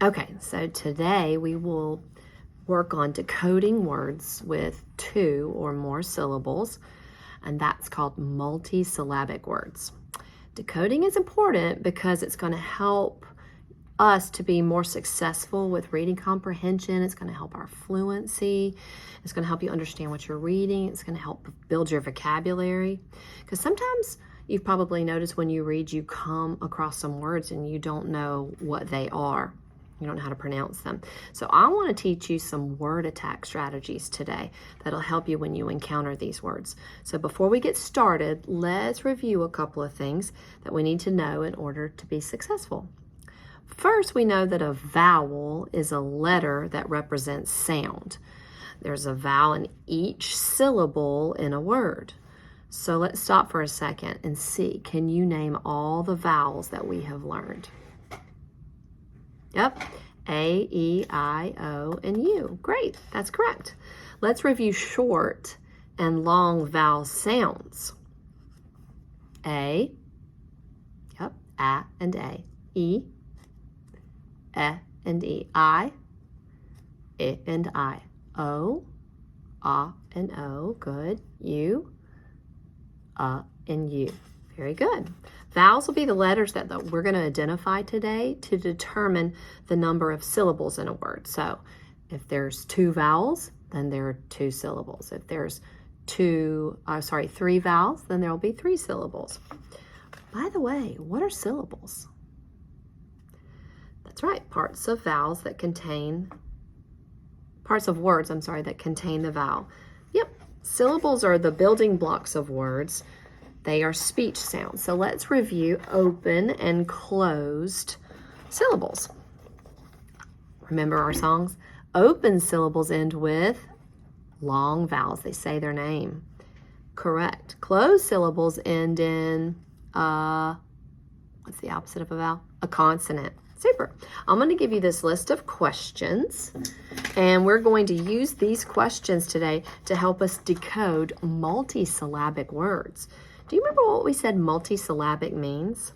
Okay, so today we will work on decoding words with 2 or more syllables, and that's called multisyllabic words. Decoding is important because it's going to help us to be more successful with reading comprehension. It's going to help our fluency. It's going to help you understand what you're reading. It's going to help build your vocabulary. Because sometimes you've probably noticed when you read, you come across some words and you don't know what they are. You don't know how to pronounce them. So I want to teach you some word attack strategies today that'll help you when you encounter these words. So before we get started, let's review a couple of things that we need to know in order to be successful. First, we know that a vowel is a letter that represents sound. There's a vowel in each syllable in a word. So let's stop for a second and see, can you name all the vowels that we have learned? Yep, A, E, I, O, and U. Great, that's correct. Let's review short and long vowel sounds. A, yep, A and A. E and E. I and I. O, and O. Good. U, and U. Very good. Vowels will be the letters that we're going to identify today to determine the number of syllables in a word. So if there's 2 vowels, then there are 2 syllables. If there's 3 vowels, then there will be 3 syllables. By the way, what are syllables? That's right, parts of words that contain the vowel. Yep, syllables are the building blocks of words. They are speech sounds. So let's review open and closed syllables. Remember our songs? Open syllables end with long vowels. They say their name. Correct. Closed syllables end in, what's the opposite of a vowel? A consonant. Super. I'm going to give you this list of questions, and we're going to use these questions today to help us decode multisyllabic words. Do you remember what we said multisyllabic means?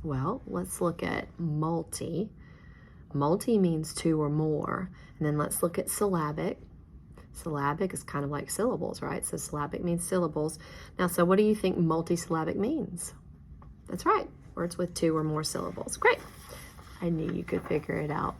Well, let's look at multi. Multi means 2 or more. And then let's look at syllabic. Syllabic is kind of like syllables, right? So syllabic means syllables. Now, so what do you think multisyllabic means? That's right. Words with 2 or more syllables. Great. I knew you could figure it out.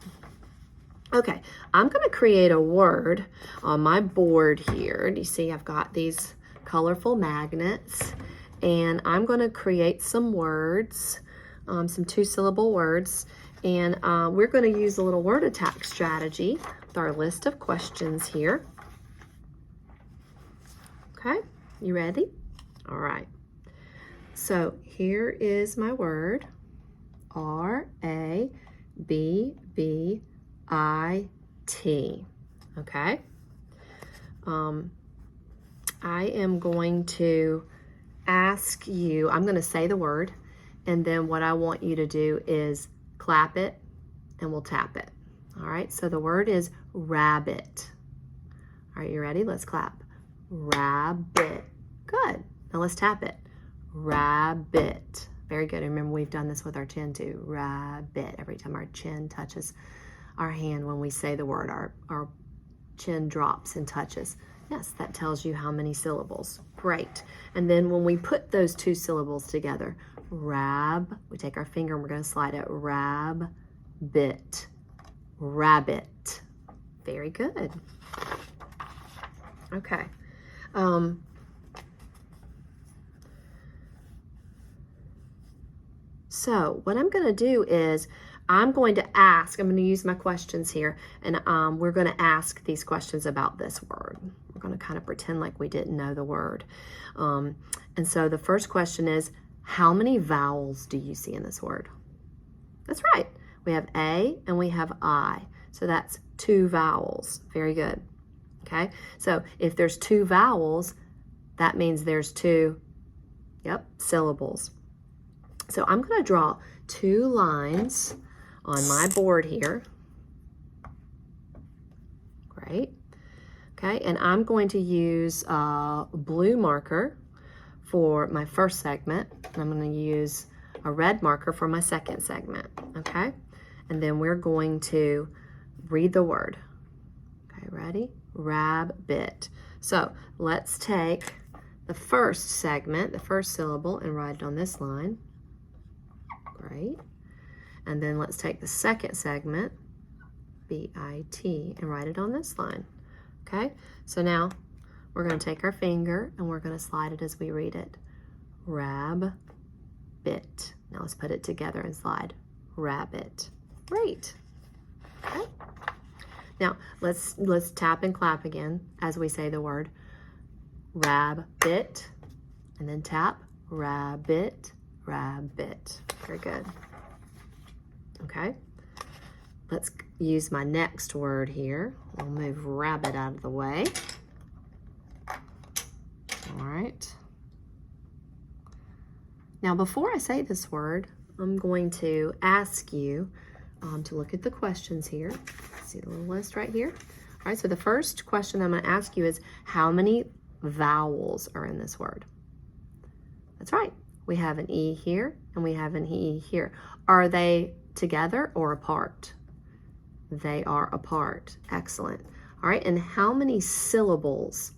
Okay, I'm going to create a word on my board here. Do you see I've got these colorful magnets, and I'm going to create some words, some 2-syllable words, and we're going to use a little word attack strategy with our list of questions here. Okay, you ready? All right. So here is my word, R-A-B-B-I-T, okay? I am going to ask you, I'm going to say the word, and then what I want you to do is clap it, and we'll tap it. All right, so the word is rabbit. All right, you ready? Let's clap. Rabbit. Good. Now let's tap it. Rabbit. Very good. Remember, we've done this with our chin too. Rabbit. Every time our chin touches our hand when we say the word, our chin drops and touches. Yes, that tells you how many syllables. Great. And then when we put those 2 syllables together, we take our finger and we're going to slide it. Rabbit. Rabbit. Very good. Okay. So what I'm going to do is I'm going to use my questions here, and we're going to ask these questions about this word. We're going to kind of pretend like we didn't know the word. And so the first question is, how many vowels do you see in this word? That's right. We have A and we have I. So that's 2 vowels. Very good. Okay. So if there's 2 vowels, that means there's 2, syllables. So I'm going to draw 2 lines on my board here. Great. Okay, and I'm going to use a blue marker for my first segment. I'm going to use a red marker for my second segment, okay? and then we're going to read the word. Okay, ready? Rabbit. So let's take the first segment, the first syllable, and write it on this line. Great. And then let's take the second segment, B-I-T, and write it on this line. Okay, so now we're going to take our finger and we're going to slide it as we read it. Rabbit. Now let's put it together and slide. Rabbit. Great. Okay. Now let's tap and clap again as we say the word. Rabbit. And then tap. Rabbit. Rabbit. Very good. Okay. Let's use my next word here. I'll move rabbit out of the way. All right. Now, before I say this word, I'm going to ask you to look at the questions here. See the little list right here? All right, so the first question I'm going to ask you is, how many vowels are in this word? That's right. We have an E here and we have an E here. Are they together or apart? They are apart. Excellent. All right, and how many syllables?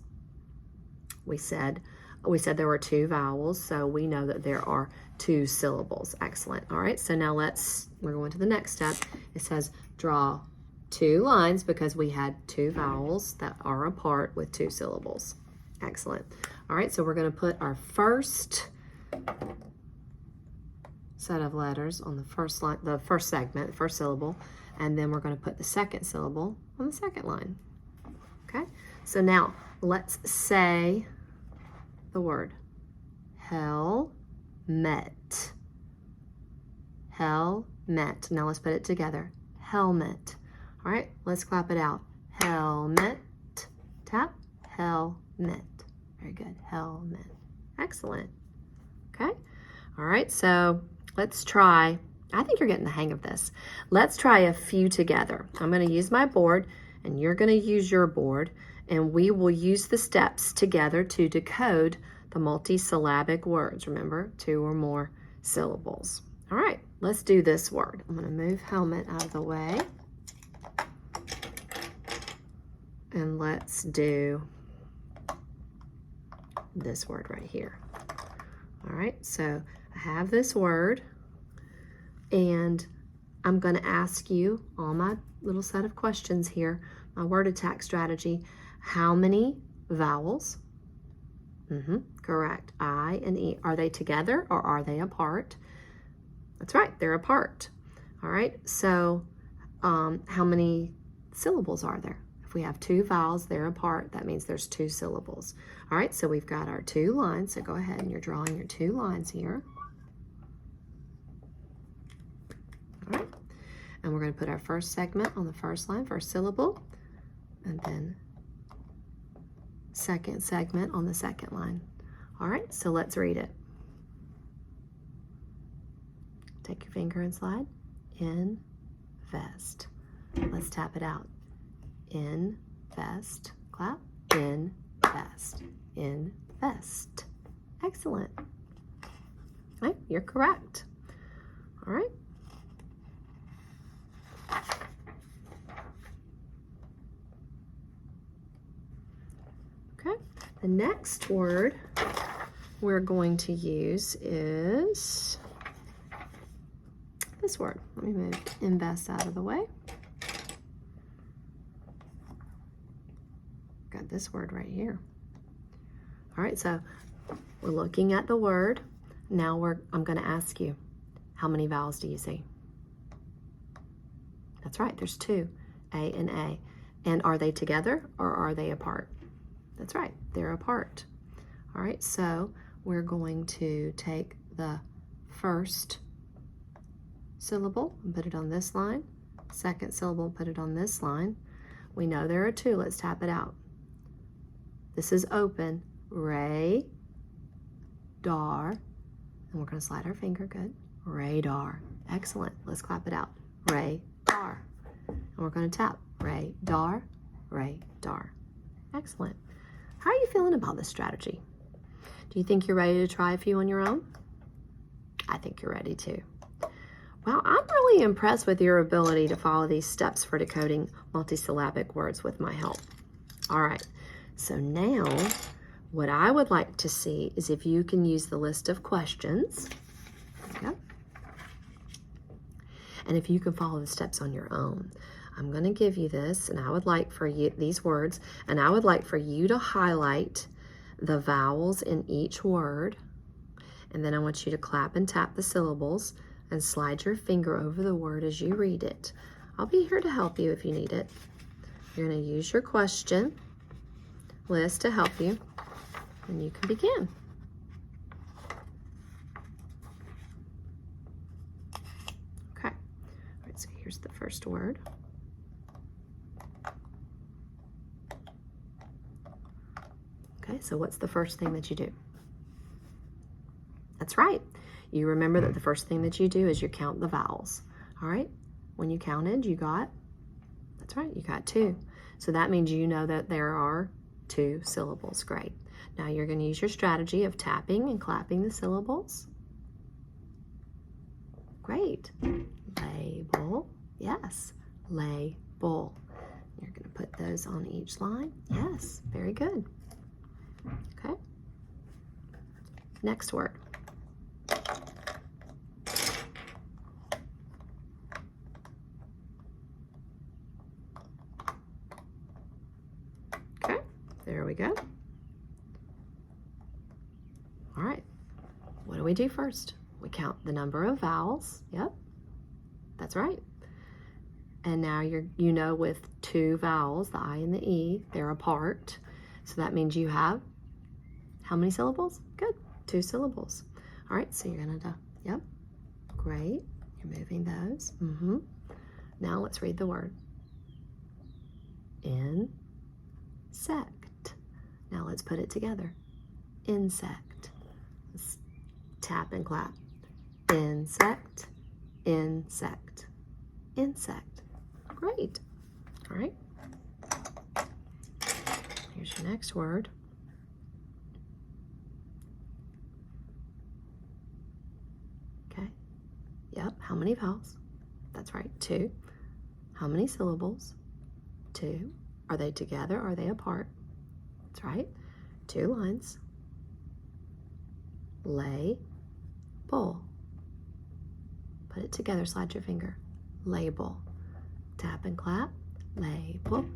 We said there were 2 vowels, so we know that there are 2 syllables. Excellent. All right, so now we're going to the next step. It says draw 2 lines because we had 2 vowels that are apart with 2 syllables. Excellent. All right, so we're going to put our first set of letters on the first line, the first segment, the first syllable, and then we're going to put the second syllable on the second line. Okay, so now let's say the word helmet. Helmet. Now let's put it together. Helmet. All right, let's clap it out. Helmet. Tap. Helmet. Very good. Helmet. Excellent. Okay. All right, so let's try. I think you're getting the hang of this. Let's try a few together. I'm going to use my board, and you're going to use your board, and we will use the steps together to decode the multisyllabic words. Remember, 2 or more syllables. All right, let's do this word. I'm going to move helmet out of the way. And let's do this word right here. All right, so I have this word, and I'm going to ask you on my little set of questions here, my word attack strategy, how many vowels? Correct. I and E. Are they together or are they apart? That's right, they're apart. All right, so how many syllables are there? If we have 2 vowels, they're apart. That means there's 2 syllables. All right, so we've got our 2 lines. So go ahead and you're drawing your 2 lines here. All right, and we're going to put our first segment on the first line, first syllable, and then second segment on the second line. All right, so let's read it. Take your finger and slide. Invest. Let's tap it out. Invest. Clap. Invest. Invest. Excellent. All right, you're correct. All right. Okay, the next word we're going to use is this word. Let me move invest out of the way. Got this word right here. All right, so we're looking at the word. Now I'm going to ask you, how many vowels do you see? That's right, there's 2, A and A. And are they together or are they apart? That's right, they're apart. All right, so we're going to take the first syllable and put it on this line. Second syllable, put it on this line. We know there are 2. Let's tap it out. This is open. Radar. And we're going to slide our finger. Good. Radar. Excellent. Let's clap it out. Radar. And we're going to tap. Radar. Radar. Excellent. How are you feeling about this strategy? Do you think you're ready to try a few on your own? I think you're ready to. Wow, I'm really impressed with your ability to follow these steps for decoding multisyllabic words with my help. All right, so now what I would like to see is if you can use the list of questions. Yep. And if you can follow the steps on your own. I'm going to give you this, and I would like for you, these words, and I would like for you to highlight the vowels in each word. And then I want you to clap and tap the syllables and slide your finger over the word as you read it. I'll be here to help you if you need it. You're going to use your question list to help you, and you can begin. Okay. All right, so here's the first word. Okay, so what's the first thing that you do? That's right. You remember that the first thing that you do is you count the vowels. All right? When you counted, you got, that's right, you got 2. So that means you know that there are 2 syllables. Great. Now you're going to use your strategy of tapping and clapping the syllables. Great. Label. Yes. Label. You're going to put those on each line. Yes. Very good. Okay. Next word. Okay. There we go. All right. What do we do first? We count the number of vowels. Yep. That's right. And now you know with 2 vowels, the I and the E, they're apart. So that means you have how many syllables? Good. 2 syllables. All right, so you're gonna yep. Great. You're moving those. Now let's read the word. Insect. Now let's put it together. Insect. Let's tap and clap. Insect. Insect. Insect. Great. All right. Here's your next word. Okay. Yep. How many vowels? That's right. 2. How many syllables? 2. Are they together? Are they apart? That's right. 2 lines. Label. Put it together. Slide your finger. Label. Tap and clap. Label.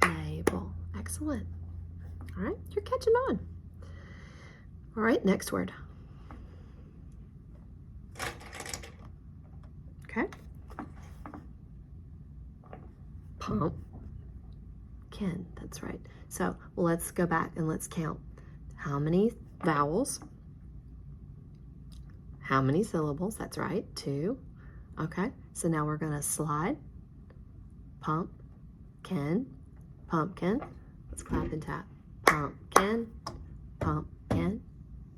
Label. Excellent. All right, you're catching on. All right, next word. Okay. Pumpkin. That's right. So let's go back and let's count. How many vowels? How many syllables? That's right, 2. Okay, so now we're going to slide. Pumpkin. Pumpkin. Let's clap and tap. Pumpkin. Pumpkin.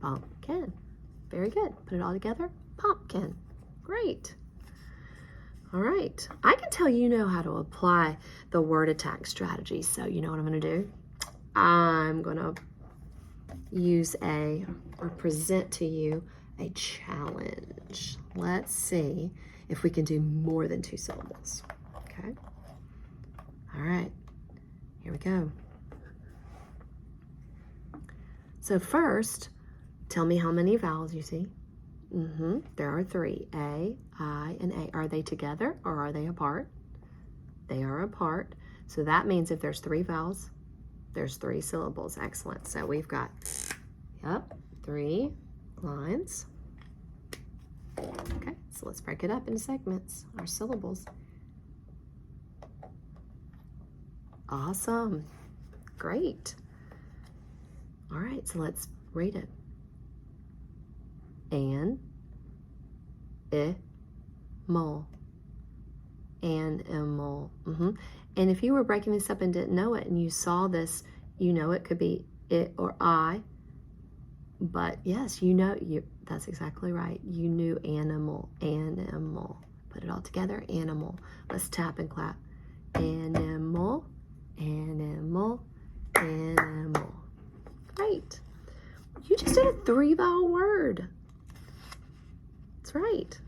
Pumpkin. Very good. Put it all together. Pumpkin. Great. All right. I can tell you know how to apply the word attack strategy. So you know what I'm going to do? I'm going to use or present to you a challenge. Let's see if we can do more than 2 syllables. Okay. All right. Here we go. So first, tell me how many vowels you see. There are 3, A, I, and A. Are they together or are they apart? They are apart. So that means if there's 3 vowels, there's 3 syllables. Excellent. So we've got, 3 lines. Okay, so let's break it up into segments, our syllables. Awesome. Great. All right, so let's read it. Animal. Animal. And if you were breaking this up and didn't know it and you saw this, you know it could be it or I. But yes, that's exactly right. You knew animal, animal. Put it all together, animal. Let's tap and clap. Animal, animal, animal. Great. You just did a 3-vowel word. That's right.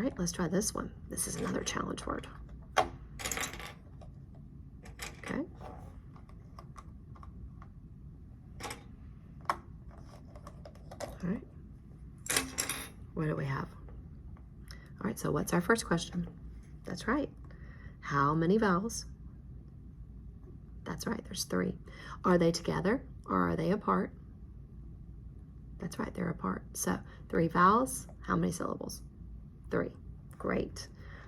right, let's try this one. This is another challenge word. Okay. All right. What do we have? All right, so what's our first question? That's right. How many vowels? That's right, there's 3. Are they together or are they apart? That's right, they're apart. So 3 vowels, how many syllables? 3. Great.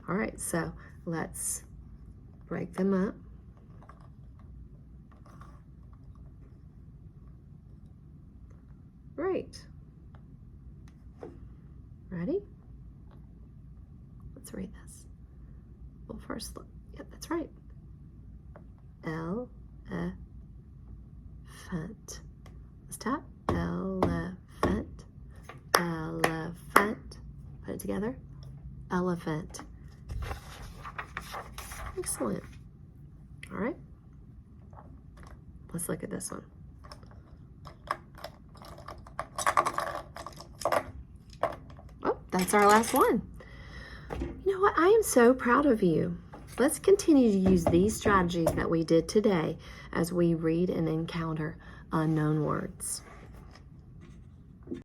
All right, so let's break them up. Great. Ready? Let's read this. Well, first look. Yep, that's right. Elephant. Let's tap. Elephant. Elephant. Put it together. Elephant. Excellent. All right. Let's look at this one. Oh, that's our last one. You know what? I am so proud of you. Let's continue to use these strategies that we did today as we read and encounter unknown words.